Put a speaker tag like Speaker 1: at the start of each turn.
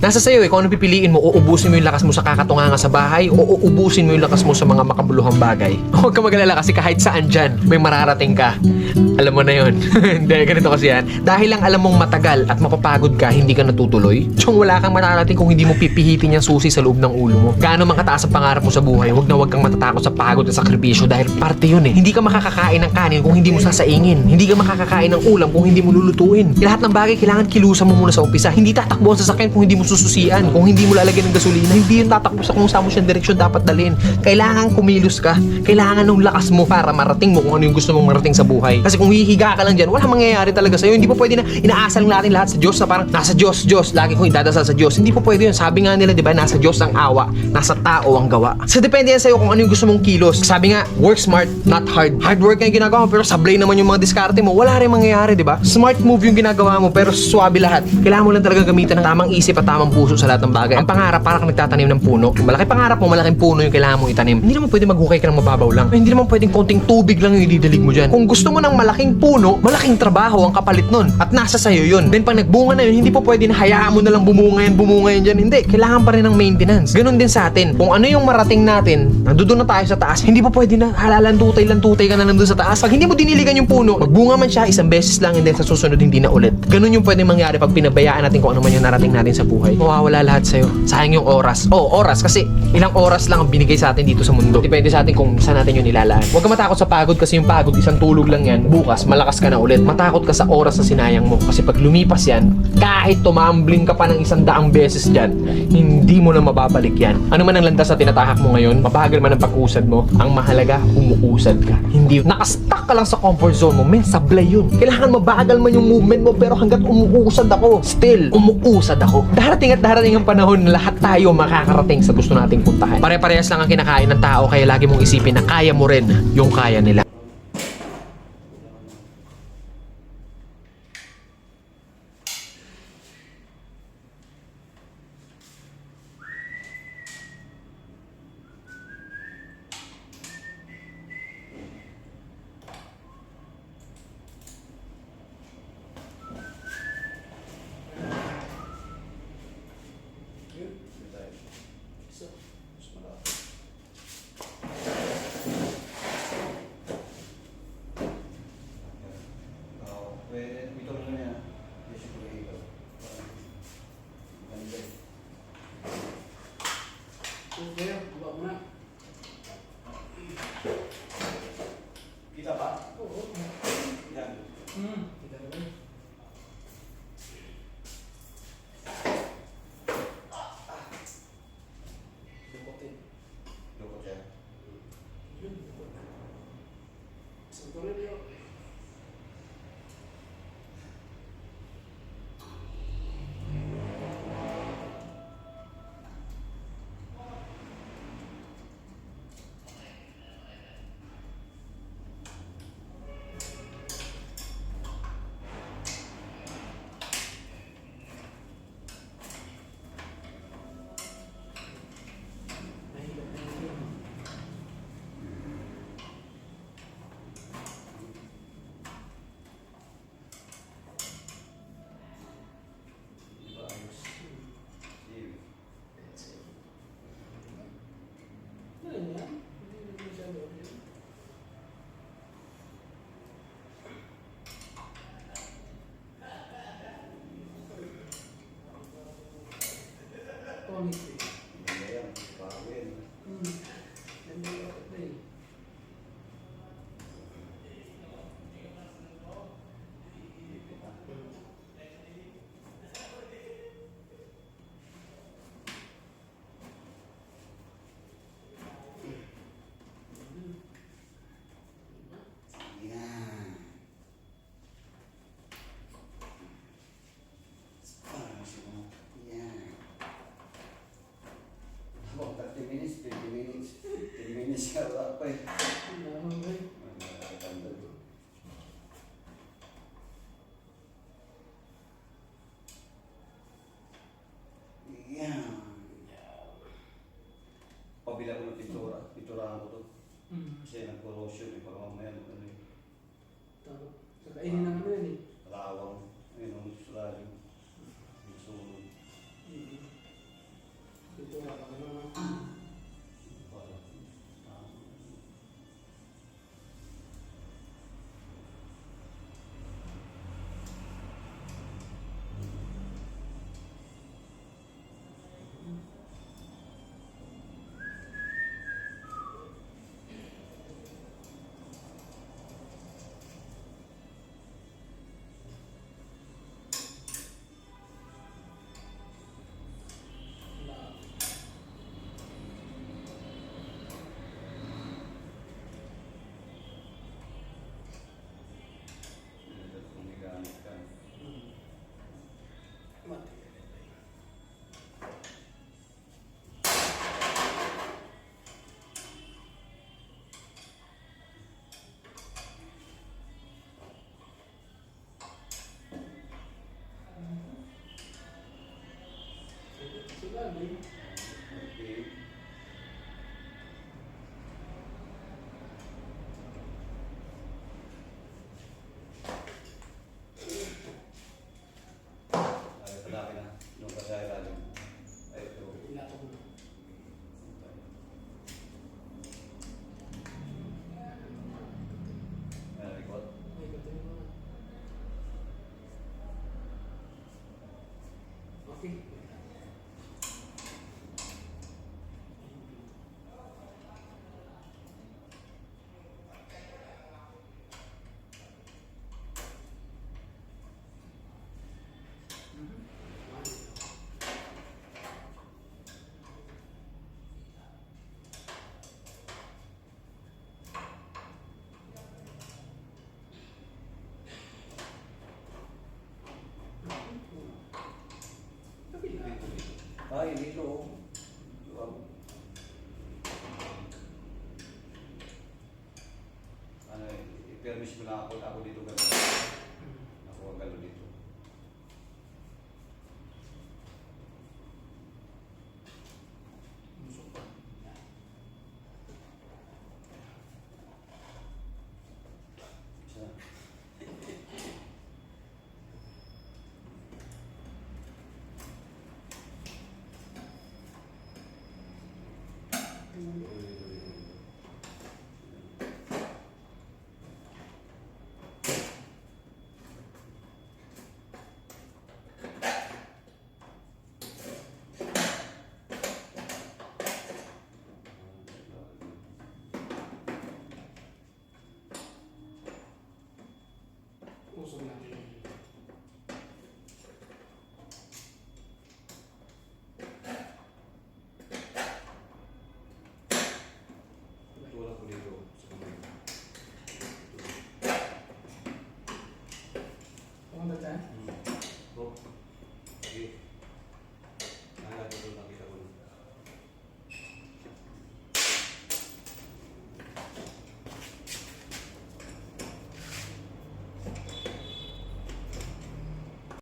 Speaker 1: Nasa sayo eh, kung ano pipiliin mo, uubusin mo yung lakas mo sa kakatunganga sa bahay o uubusin mo yung lakas mo sa mga makabuluhang bagay. Huwag ka magalala kasi kahit saan dyan, may mararating ka. Alam mo na yun. Hindi, ganito kasi yan. Dahil lang alam mong matagal at mapapagod ka, hindi ka natutuloy. Tsong wala kang mararating kung hindi mo pipihitin yung susi sa loob ng ulo mo. Gaano man kataas ang pangarap mo sa buhay, huwag kang matatakot sa pagod at sakripisyo dahil parte yun eh. Hindi ka makakakain ng kanin kung hindi mo sasaingin. Hindi ka makakakain ng ulam kung hindi mo lulutuin. Lahat ng bagay kailangan kilusan mo muna sa umpisa. Hindi tatakbo ang sasakyan kung hindi mo sususian. Kung hindi mo lalagyan ng gasolina, hindi yun tatakbo sa kung saan mo siyang direksyon dapat dalhin. Kailangan kumilos ka. Kailangan ng lakas mo para marating mo kung ano yung gusto mong marating sa buhay. Kasi kung hihiga ka lang dyan, wala mangyayari talaga sa'yo. Hindi pa pwede na inaasal natin lahat sa Diyos na parang nasa Diyos, Diyos. Lagi kong idadasal sa Diyos. Hindi pa pwede yun. Sabi nga nila, di ba, nasa Diyos ang awa, nasa tao ang gawa. So depende yan sa'yo kung ano yung gusto mong kilos. Sabi nga, work smart, not hard. Hard work nga yung ginagawa mo, pero sablay naman yung mga diskarte mo. Wala rin mangyayari, di ba? Smart move yung ginagawa mo, pero swabe lahat. Kailangan mo lang talaga gamitan ng tamang isip at tamang puso sa lahat ng bagay. Ang pangarap, para kang nagtatanim ng puno. Malaki pangarap mo, malaking puno yung kailangan mong itanim. Hindi naman pwede maghukay ka ng mababaw lang. Hindi naman pwedeng konting tubig lang yung ididilig mo dyan. Kung gusto mo ng malaking puno, malaking trabaho ang kapalit nun. At nasa sayo yun. Then pag nagbunga na yun, hindi pa pwede na hayaan mo na lang bumunga yan dyan. Hindi. Kailangan pa rin ng maintenance. Ganun din sa atin. Kung ano yung marating natin, nandoon na tayo sa taas, hindi pa pwede na halalan-tutay ka na lang doon sa taas. Pag hindi mo diniligan yung puno, magbunga man siya isang beses lang and then sa susunod hindi na ulit. Ganun yung pwede mangyari pag pinabayaan natin kung ano man yung narating natin sa buhay. Mawawala lahat sa'yo. Sayang yung oras. Oras kasi ilang oras lang ang binigay sa atin dito sa mundo. Depende sa atin kung saan natin yun nilalaan. Huwag ka matakot sa pagod kasi yung pagod isang tulog lang yan. Bukas malakas ka na ulit. Matakot ka sa oras na sinayang mo kasi pag lumipas yan, kahit tumambling ka pa ng 100 beses dyan, hindi mo na mababalik yan. Ano man ang landas na tinatahak mo ngayon, mabagal man ang pag-usad mo, ang mahalaga, umuusad ka. Hindi, nakastuck ka lang sa comfort zone mo, men, sablay yun. Kailangan mabagal man yung movement mo, pero hanggat umuusad ako, still, umuusad ako. Darating at darating ang panahon na lahat tayo makakarating sa gusto nating puntahan. Pare-parehas lang ang kinakain ng tao, kaya lagi mong isipin na kaya mo rin yung kaya nila.
Speaker 2: Kita pa? Oo. Yan.
Speaker 1: Kita naman. Lukotin.
Speaker 2: Lukot yan.
Speaker 1: Santurin yun.
Speaker 2: Ayan. Pawin. Yan. Yan. About 30 minutes, 20 minutes. 10 minutes ka wala pa eh. Yan. Pabila ko ng pintura. Pinturahan ko to. Kasi nag-corrosion eh. Para mamaya ano eh.
Speaker 3: Kainin na naman yan eh.
Speaker 2: Rawang. Ayun ang sulalim. Yung sulong.
Speaker 3: Parang naman.
Speaker 2: Wala.
Speaker 3: Wala.
Speaker 2: Kung may gamit ka.
Speaker 3: Mati. Sila, eh.
Speaker 2: Okay. Ay, padaki na. Nung kasaya lalim. Ay, ito.
Speaker 3: Ilato ko na.
Speaker 2: Ay, record.
Speaker 3: May gato yung mga. Okay. Kabila.
Speaker 2: Dito, dito. Ay, dito. Oh. Wow. Ano eh, i-permiss mo lang ako dito gano'n. Ako ang gano'n dito.
Speaker 3: Musok pa.
Speaker 2: Isa. Dito, dito, dito.
Speaker 3: Musok natin.
Speaker 2: Tulak ko dito sa kamay.
Speaker 3: Pumunta dyan?
Speaker 2: Oh. Okay.